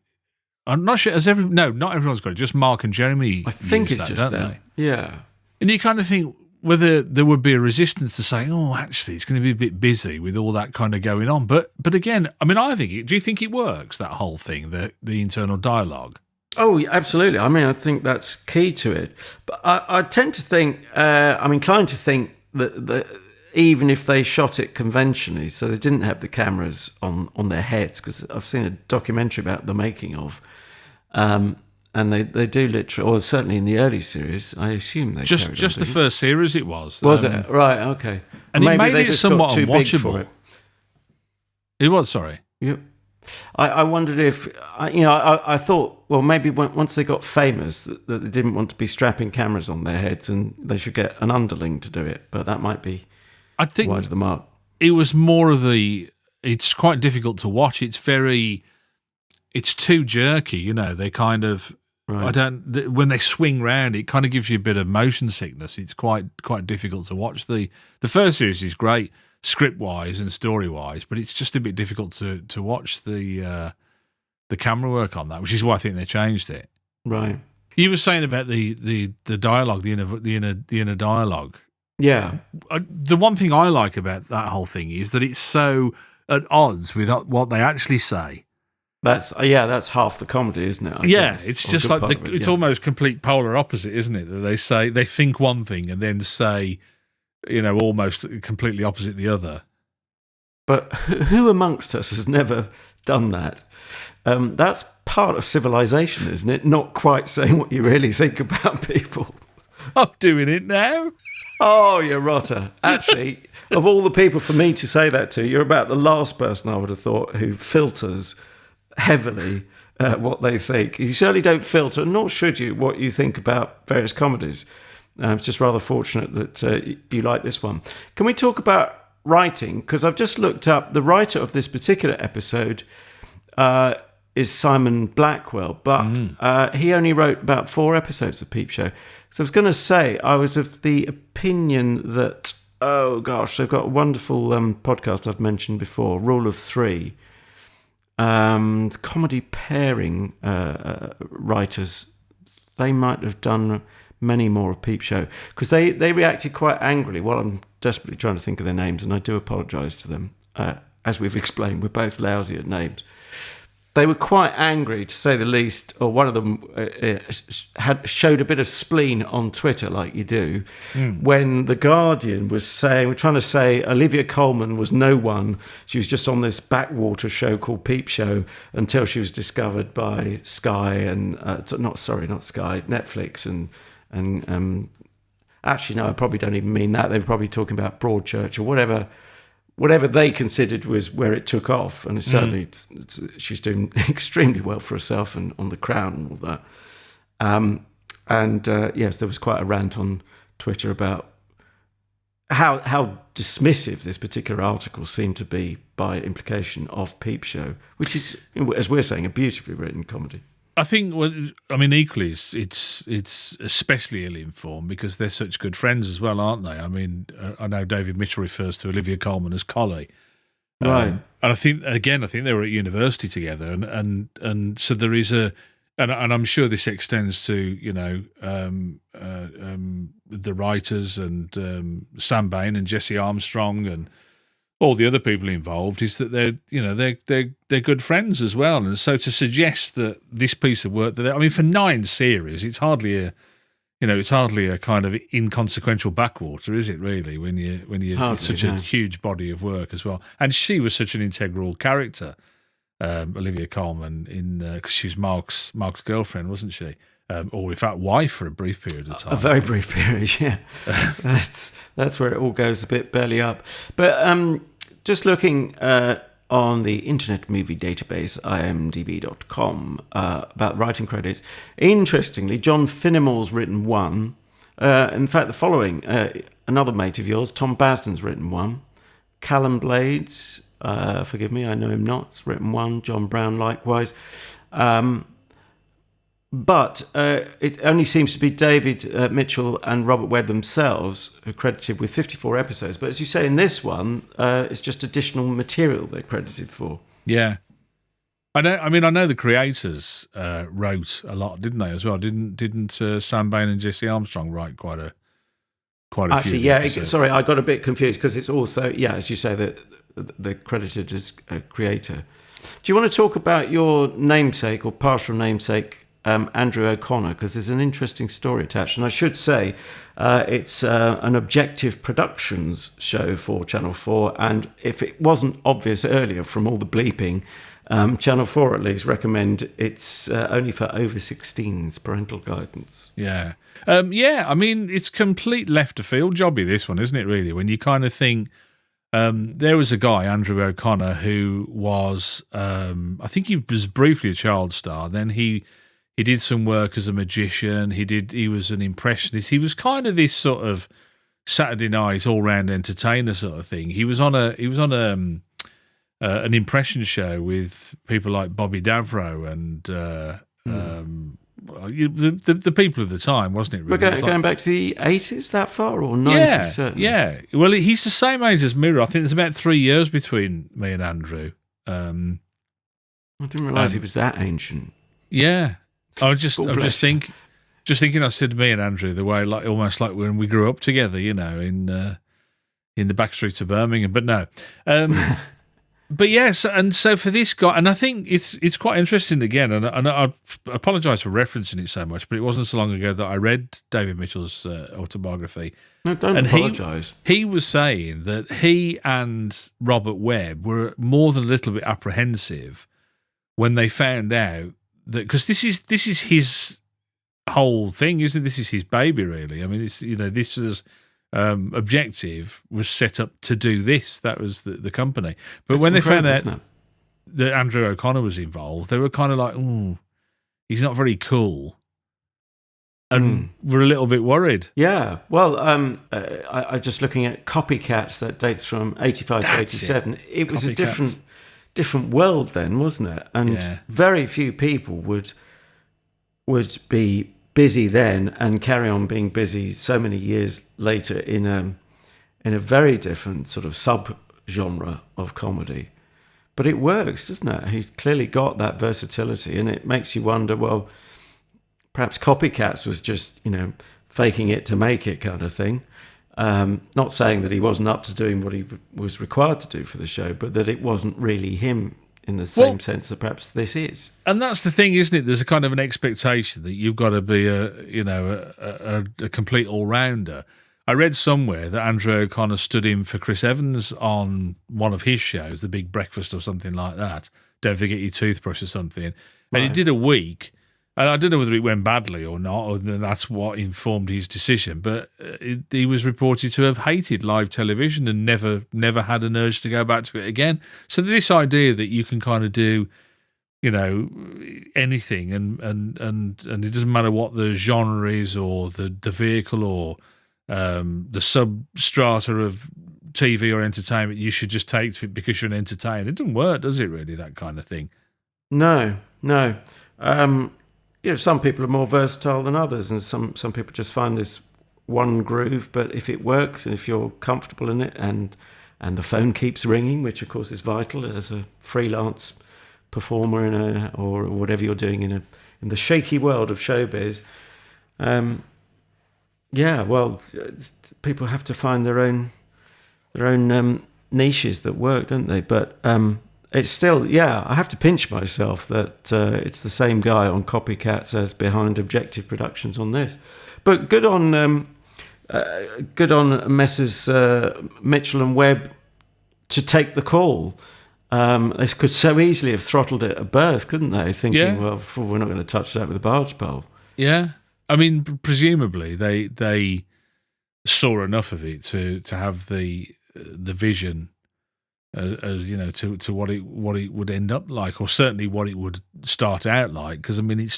I'm not sure, not everyone's got it, just Mark and Jeremy. I think it's that, just don't them. Yeah. And you kind of think whether there would be a resistance to saying, oh, actually, it's going to be a bit busy with all that kind of going on. But again, I mean, do you think it works, that whole thing, the internal dialogue? Oh, absolutely. I mean, I think that's key to it. But I tend to think, I'm inclined to think that even if they shot it conventionally, so they didn't have the cameras on their heads, because I've seen a documentary about the making of, and they do literally, or certainly in the early series, I assume they just the first series it was. Was it? Right, okay. And maybe it made they it just somewhat got too big unwatchable. for it. It was, sorry. Yep. I wondered if, I thought, well, maybe once they got famous, that they didn't want to be strapping cameras on their heads and they should get an underling to do it. But that might be wide of the mark. It was more of it's quite difficult to watch. It's too jerky, you know, they kind of, right. When they swing round, it kind of gives you a bit of motion sickness. It's quite difficult to watch. The first series is great, script-wise and story-wise, but it's just a bit difficult to watch the camera work on that, which is why I think they changed it. Right. You were saying about the dialogue, the inner dialogue. Yeah. The one thing I like about that whole thing is that it's so at odds with what they actually say. That's half the comedy, isn't it? It's just like it's almost complete polar opposite, isn't it? That they think one thing and then say, you know, almost completely opposite the other. But who amongst us has never done that? That's part of civilization, isn't it? Not quite saying what you really think about people. I'm doing it now. Oh, you rotter. Actually, of all the people for me to say that to, you're about the last person I would have thought who filters heavily what they think. You certainly don't filter, nor should you, what you think about various comedies. It's just rather fortunate that you like this one. Can we talk about writing? Because I've just looked up, the writer of this particular episode is Simon Blackwell, but he only wrote about 4 episodes of Peep Show. So I was going to say, I was of the opinion that, oh gosh, they've got a wonderful podcast I've mentioned before, Rule of 3. Comedy pairing writers, they might have done many more of Peep Show, because they reacted quite angrily. Well, I'm desperately trying to think of their names, and I do apologise to them. As we've explained, we're both lousy at names. They were quite angry, to say the least, or one of them showed a bit of spleen on Twitter, like you do, when The Guardian was saying, we're trying to say Olivia Colman was no one. She was just on this backwater show called Peep Show until she was discovered by Sky and, not Sky, Netflix and actually, no, I probably don't even mean that. They were probably talking about Broadchurch or whatever they considered was where it took off. And certainly she's doing extremely well for herself and on The Crown and all that. Yes, there was quite a rant on Twitter about how dismissive this particular article seemed to be by implication of Peep Show, which is, as we're saying, a beautifully written comedy. I think, equally, it's especially ill-informed because they're such good friends as well, aren't they? I mean, I know David Mitchell refers to Olivia Colman as Collie. Right. And I think they were at university together. And so there is and I'm sure this extends to, you know, the writers and Sam Bain and Jesse Armstrong and all the other people involved, is that they're good friends as well. And so to suggest that this piece of work for 9 series, it's hardly a kind of inconsequential backwater, is it really? When you such a huge body of work as well. And she was such an integral character. Olivia Colman, because she was Mark's girlfriend, wasn't she? Or in fact, wife for a brief period of time. A very brief period, yeah. That's where it all goes a bit belly up. But just looking on the Internet Movie Database, imdb.com, about writing credits. Interestingly, John Finnemore's written one. In fact, the following, another mate of yours, Tom Basden's written one. Callum Blades, forgive me, I know him not, has written one. John Brown likewise. But it only seems to be David Mitchell and Robert Webb themselves who are credited with 54 episodes. But as you say, in this one, it's just additional material they're credited for. Yeah. I know the creators wrote a lot, didn't they, as well? Didn't Sam Bain and Jesse Armstrong write quite a Actually, few yeah, episodes? sorry, I got a bit confused because it's also, yeah, as you say, they're credited as a creator. Do you want to talk about your namesake or partial namesake, Andrew O'Connor, because there's an interesting story attached. And I should say it's an Objective Productions show for Channel 4, and if it wasn't obvious earlier from all the bleeping, Channel 4 at least recommend it's only for over 16s, parental guidance. Yeah. I mean, it's complete left of field jobby, this one, isn't it, really? When you kind of think, there was a guy, Andrew O'Connor, who was, I think he was briefly a child star, then he did some work as a magician. He was an impressionist. He was kind of this sort of Saturday night all-round entertainer sort of thing. He was on an impression show with people like Bobby Davro and the people of the time, wasn't it? Really? We're going back to the 80s that far, or 90s? Certainly. Yeah. Well, he's the same age as Mirror. I think there's about 3 years between me and Andrew. I didn't realise he was that ancient. Yeah. I'm just thinking. I said to me and Andrew the way, like almost like when we grew up together, you know, in the back streets of Birmingham. But no, but yes, and so for this guy, and I think it's quite interesting again. And I apologise for referencing it so much, but it wasn't so long ago that I read David Mitchell's autobiography. No, don't apologise. He was saying that he and Robert Webb were more than a little bit apprehensive when they found out. Because this is his whole thing, isn't it? This is his baby, really. I mean, it's, you know, this is Objective was set up to do this. That was the company. But it's when they found out that Andrew O'Connor was involved, they were kind of like, "Oh, he's not very cool," and we're a little bit worried. Yeah. Well, I just looking at Copycats that dates from 85 to 87. It was a different world then, wasn't it? And very few people would be busy then and carry on being busy so many years later in a very different sort of sub-genre of comedy. But it works, doesn't it? He's clearly got that versatility, and it makes you wonder, well, perhaps Copycats was just, you know, faking it to make it kind of thing. Not saying that he wasn't up to doing what he was required to do for the show, but that it wasn't really him in the same sense that perhaps this is. And that's the thing, isn't it? There's a kind of an expectation that you've got to be a complete all-rounder. I read somewhere that Andrew O'Connor stood in for Chris Evans on one of his shows, The Big Breakfast or something like that. Don't forget your toothbrush or something. And he did a week. And I don't know whether it went badly or not, or that's what informed his decision. But he was reported to have hated live television and never had an urge to go back to it again. So this idea that you can kind of do, you know, anything, and it doesn't matter what the genre is or the vehicle or the substrata of TV or entertainment, you should just take to it because you're an entertainer. It doesn't work, does it? Really, that kind of thing. No. You know, some people are more versatile than others, and some people just find this one groove. But if it works, and if you're comfortable in it, and the phone keeps ringing, which of course is vital as a freelance performer or whatever you're doing in the shaky world of showbiz. People have to find their own niches that work, don't they? But it's still, I have to pinch myself that it's the same guy on Copycats as behind Objective Productions on this. But good on Messrs. Mitchell and Webb to take the call. They could so easily have throttled it at birth, couldn't they? Thinking, Yeah. well, we're not going to touch that with a barge pole. Yeah. I mean, presumably they saw enough of it to have the vision as you know, to what it would end up like, or certainly what it would start out like. Because I mean, I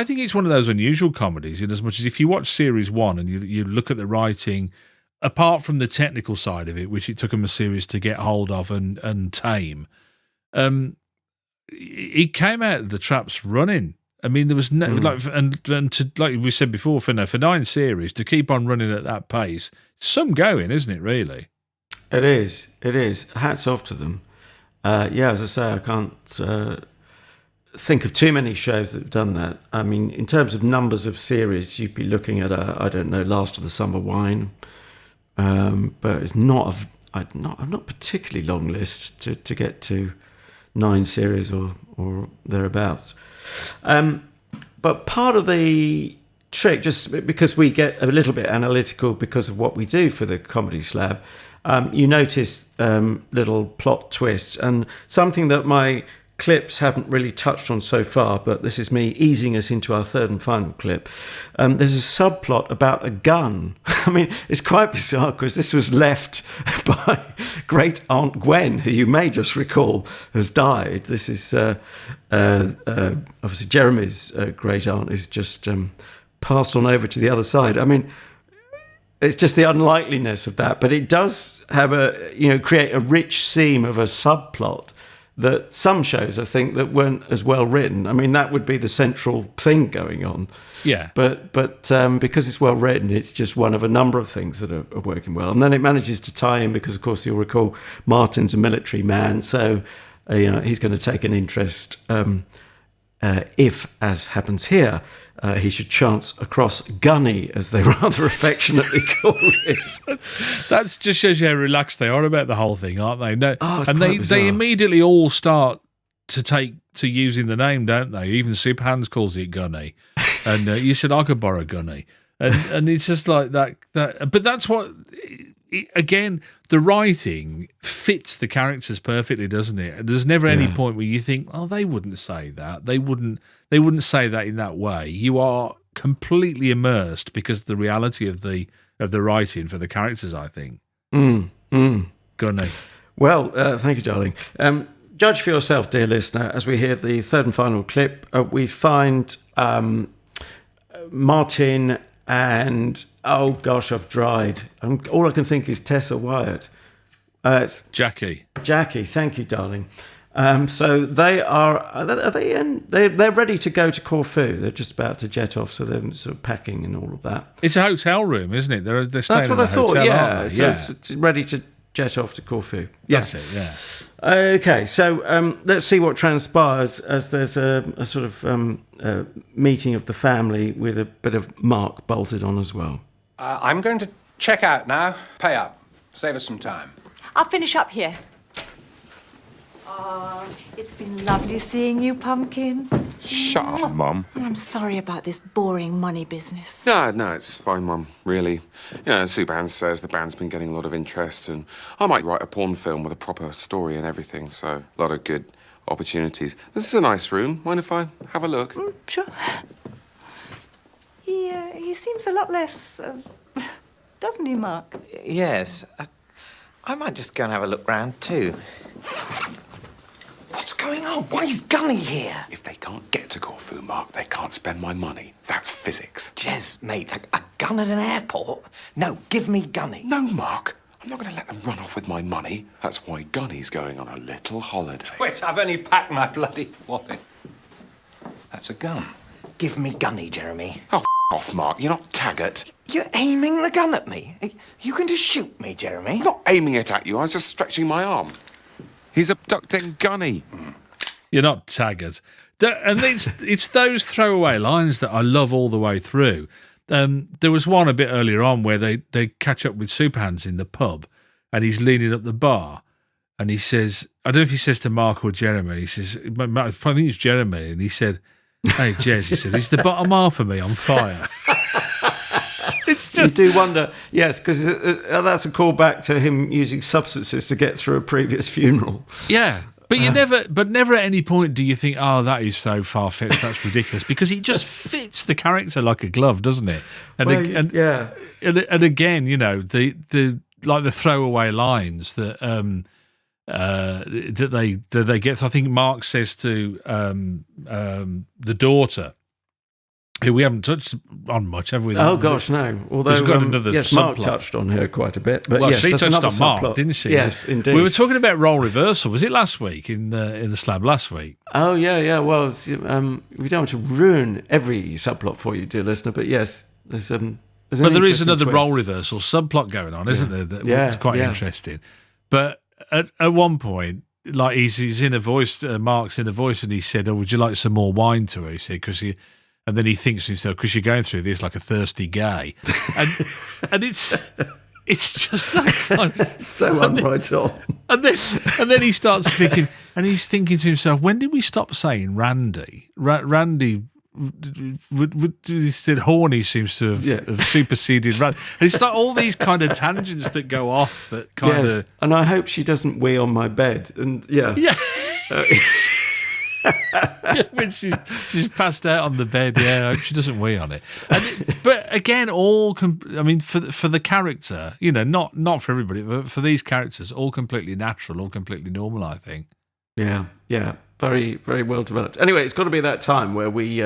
think it's one of those unusual comedies, in as much as if you watch series one and you look at the writing, apart from the technical side of it, which it took them a series to get hold of and tame, it came out of the traps running. I mean, there was no and to, like we said before, for 9 series to keep on running at that pace, some going, isn't it? Really. It is. Hats off to them. As I say, I can't think of too many shows that have done that. I mean, in terms of numbers of series, you'd be looking at Last of the Summer Wine, but it's not a not particularly long list to get to 9 series or thereabouts. But part of the trick, just because we get a little bit analytical because of what we do for the Comedy Slab, you notice little plot twists, and something that my clips haven't really touched on so far, but this is me easing us into our third and final clip. There's a subplot about a gun. I mean, it's quite bizarre because this was left by great Aunt Gwen, who you may just recall has died. This is obviously Jeremy's great aunt, who's just passed on over to the other side. I mean, it's just the unlikeliness of that, but it does have create a rich seam of a subplot that some shows, I think, that weren't as well written. I mean, that would be the central thing going on. Yeah. But because it's well written, it's just one of a number of things that are working well. And then it manages to tie in because, of course, you'll recall Martin's a military man, so he's going to take an interest if, as happens here, he should chance across Gunny, as they rather affectionately call it. That just shows you how relaxed they are about the whole thing, aren't they? No, and they bizarre. immediately all start to take to using the name, don't they? Even Soup Hands calls it Gunny, and you said I could borrow Gunny, and it's just like that. But that's what. Again, the writing fits the characters perfectly, doesn't it? There's never any point where you think, "Oh, they wouldn't say that. They wouldn't say that in that way." You are completely immersed because of the reality of the writing for the characters, I think. Gunny. Well, thank you, darling. Judge for yourself, dear listener. As we hear the third and final clip, we find Martin and. Oh gosh, I've dried. All I can think is Tessa Wyatt. Jackie, thank you, darling. So they are they in? They're ready to go to Corfu. They're just about to jet off, so they're sort of packing and all of that. It's a hotel room, isn't it? They're staying in a hotel, thought. Yeah, aren't they? So it's ready to jet off to Corfu. Yeah. That's it. Yeah. Okay, so let's see what transpires as there's a sort of meeting of the family with a bit of Mark bolted on as well. I'm going to check out now. Pay up. Save us some time. I'll finish up here. It's been lovely seeing you, Pumpkin. Shut up, Mum. I'm sorry about this boring money business. No, it's fine, Mum, really. Suban says the band's been getting a lot of interest, and I might write a porn film with a proper story and everything, so a lot of good opportunities. This is a nice room. Mind if I have a look? Sure. He seems a lot less, doesn't he, Mark? Yes. I might just go and have a look round too. What's going on? Why is Gunny here? If they can't get to Corfu, Mark, they can't spend my money. That's physics. Jez, mate, a gun at an airport? No, give me Gunny. No, Mark. I'm not going to let them run off with my money. That's why Gunny's going on a little holiday. Wait, I've only packed my bloody wallet. That's a gun. Give me Gunny, Jeremy. Oh, off, Mark. You're not Taggart. You're aiming the gun at me. You can just shoot me, Jeremy. I'm not aiming it at you. I was just stretching my arm. He's abducting Gunny. You're not Taggart. And it's those throwaway lines that I love all the way through. There was one a bit earlier on where they catch up with Soup Hands in the pub, and he's leaning up the bar, and he says, I don't know if he says to Mark or Jeremy, he says, I think it's Jeremy, and he said, "Hey, Jez," he said, "is the bottom half of me on fire?" It's You just do wonder, yes, because that's a callback to him using substances to get through a previous funeral. yeah. But never at any point do you think, oh, that is so far fetched, that's ridiculous, because he just fits the character like a glove, doesn't it? And and again, you know, the like the throwaway lines that that they get. I think Mark says to the daughter, who we haven't touched on much, have we? Oh gosh, no. Although He's got another yes, Mark subplot. touched on her quite a bit. But Well, yes, she that's touched another on Mark, subplot. didn't she? Yes, indeed. We were talking about role reversal. Was it last week in the Slab last week? Oh yeah. Well, we don't want to ruin every subplot for you, dear listener. But yes, there's an But there is interesting another twist. role reversal subplot going on, isn't there? That's quite yeah. interesting. But at one point, like he's in a voice, Mark's in a voice, and he said, "Oh, would you like some more wine to her?" He said, and then he thinks to himself, because you're going through this like a thirsty gay, and it's just that kind of, So unright on. and then he starts thinking, and he's thinking to himself, when did we stop saying Randy? Randy. He said horny seems to have superseded Randy. And it's like all these kind of tangents that go off that kind of. And I hope she doesn't wee on my bed. And yeah. When she's passed out on the bed, I hope she doesn't wee on it. But again, for the character, you know, not for everybody, but for these characters, all completely natural, all completely normal, I think. Yeah. Very, very well developed. Anyway, it's got to be that time where we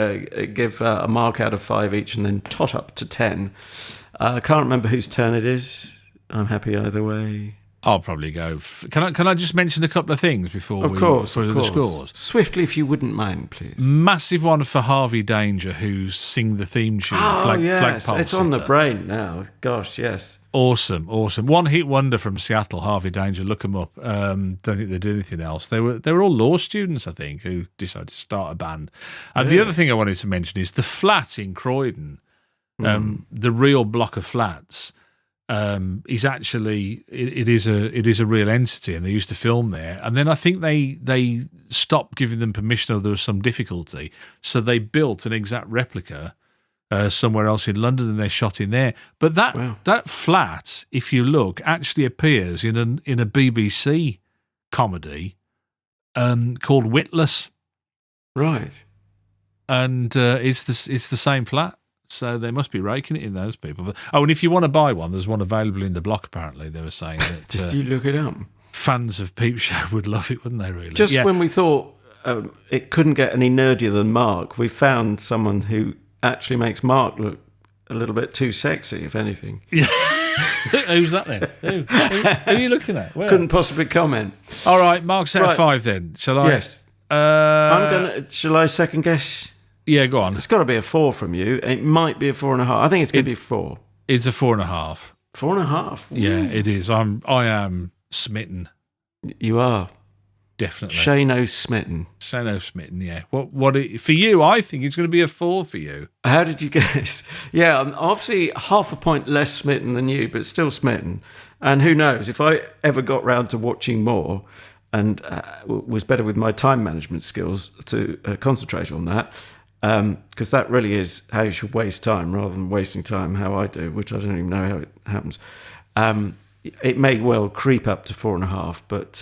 give a mark out of 5 each and then tot up to 10. I can't remember whose turn it is. I'm happy either way. I'll probably go. Can I just mention a couple of things before the scores? Swiftly, if you wouldn't mind, please. Massive one for Harvey Danger, who sing the theme tune. Flagpole it's on the Sitter. brain now. Gosh, yes. Awesome. One hit wonder from Seattle, Harvey Danger. Look them up. Don't think they did anything else. They were all law students, I think, who decided to start a band. And the other thing I wanted to mention is the flat in Croydon, the real block of flats. Is actually it is a real entity, and they used to film there. And then I think they stopped giving them permission, or there was some difficulty, so they built an exact replica somewhere else in London, and they shot in there. But that flat, if you look, actually appears in a BBC comedy called Witless, right? And it's the same flat. So they must be raking it in, those people. And if you want to buy one, there's one available in the block, apparently. They were saying that. Did you look it up? Fans of Peep Show would love it, wouldn't they, really? Just when we thought it couldn't get any nerdier than Mark, we found someone who actually makes Mark look a little bit too sexy, if anything. Yeah. Who's that then? Who are you looking at? Where? Couldn't possibly comment. All right, Mark's out of 5 then. Shall I? Yes. Shall I second guess? Yeah, go on. It's got to be a 4 from you. It might be a 4.5. I think it's going to be 4. It's a 4.5. 4.5? Yeah, it is. I am smitten. You are. Definitely. Shano smitten. Shano smitten, yeah. For you, I think it's going to be a 4 for you. How did you guess? Yeah, I'm obviously half a point less smitten than you, but still smitten. And who knows, if I ever got round to watching more and was better with my time management skills to concentrate on that, because that really is how you should waste time rather than wasting time how I do, which I don't even know how it happens. It may well creep up to 4.5, but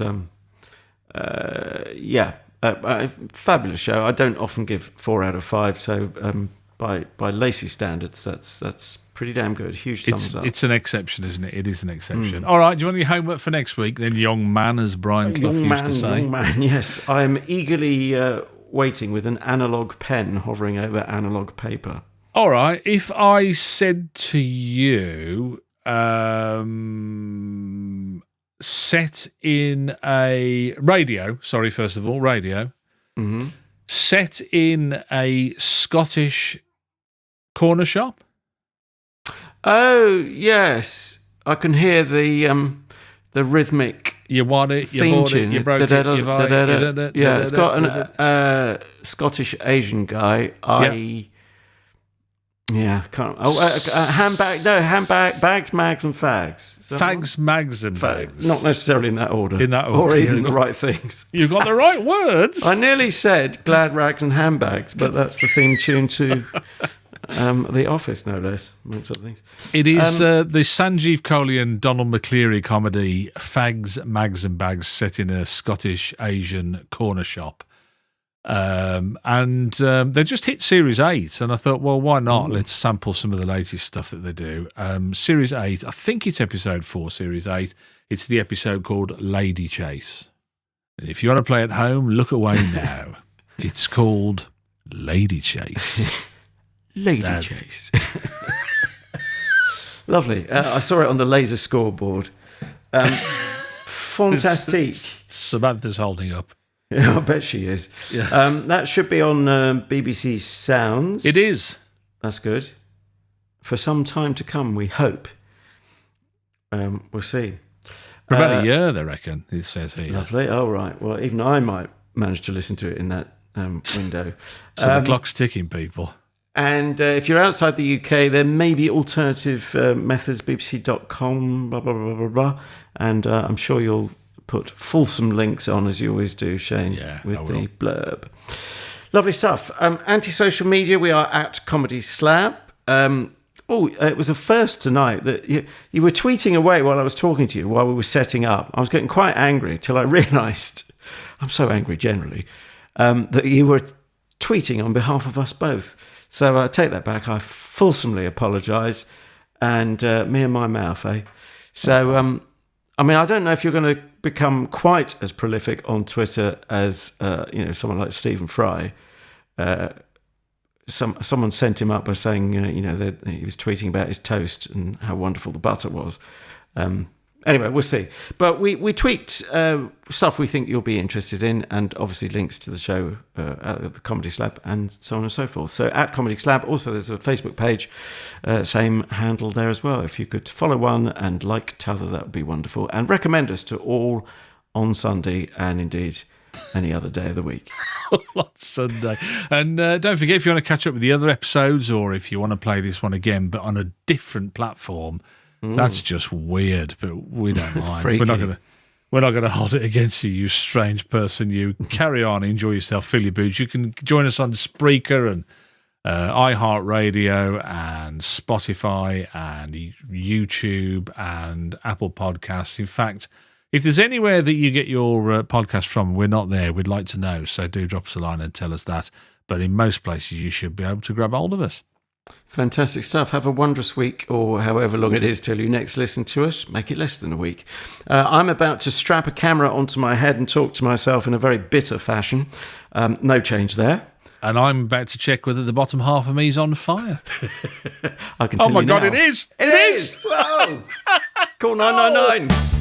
fabulous show. I don't often give 4 out of 5, so by Lacey standards, that's pretty damn good. Huge thumbs up. It's an exception, isn't it? It is an exception. All right, do you want your homework for next week then, young man, as Brian Clough used to say? Young man, yes. I am eagerly waiting with an analogue pen hovering over analogue paper. All right, if I said to you, set in a radio, first of all, radio, set in a Scottish corner shop. Oh, yes. I can hear the rhythmic You want it, you bought it, you broke it, you bought it. Yeah, it's got a Scottish Asian guy. Can't. Handbag, bags, mags, and fags. Fags, mags, and bags. Not necessarily in that order. Or even the right things. You got the right words. I nearly said glad rags and handbags, but that's the theme tune to The Office, no less, amongst other things. It is the Sanjeev Kohli and Donald McCleary comedy Fags, Mags and Bags, set in a Scottish Asian corner shop. They just hit Series 8, and I thought, well, why not? Let's sample some of the latest stuff that they do. Series 8, I think it's episode 4, Series 8. It's the episode called Lady Chase. If you want to play at home, look away now. It's called Lady Chase. Lady Chase. Lovely. I saw it on the laser scoreboard. Fantastic. Samantha's holding up. Yeah, I bet she is. Yes. That should be on BBC Sounds. It is. That's good. For some time to come, we hope. We'll see. For about a year, they reckon, it says here. Lovely. Oh, right. Well, even I might manage to listen to it in that window. So the clock's ticking, people. And if you're outside the UK, there may be alternative methods, bbc.com, blah, blah, blah, blah, blah. And I'm sure you'll put fulsome links on, as you always do, Shane, with the blurb. Lovely stuff. Anti-social media, we are at Comedy Slab. It was a first tonight that you were tweeting away while I was talking to you, while we were setting up. I was getting quite angry till I realised, I'm so angry generally, that you were tweeting on behalf of us both. So I take that back. I fulsomely apologise. And me and my mouth, eh? So, I don't know if you're going to become quite as prolific on Twitter as someone like Stephen Fry. Someone sent him up by saying that he was tweeting about his toast and how wonderful the butter was. Anyway, we'll see. But we tweaked stuff we think you'll be interested in, and obviously links to the show at the Comedy Slab and so on and so forth. So at Comedy Slab, also there's a Facebook page, same handle there as well. If you could follow one and like t'other, that would be wonderful. And recommend us to all on Sunday and indeed any other day of the week. On Sunday. And don't forget, if you want to catch up with the other episodes, or if you want to play this one again but on a different platform, that's just weird, but we don't mind. We're not gonna hold it against you, you strange person. You carry on, enjoy yourself, fill your boots. You can join us on Spreaker and iHeart Radio and Spotify and YouTube and Apple Podcasts. In fact, if there's anywhere that you get your podcast from, we're not there. We'd like to know, so do drop us a line and tell us that. But in most places, you should be able to grab hold of us. Fantastic stuff. Have a wondrous week, or however long it is till you next listen to us. Make it less than a week. I'm about to strap a camera onto my head and talk to myself in a very bitter fashion. No change there. And I'm about to check whether the bottom half of me is on fire. I can tell you now. Oh my God, it is! It is! Whoa! Call 999.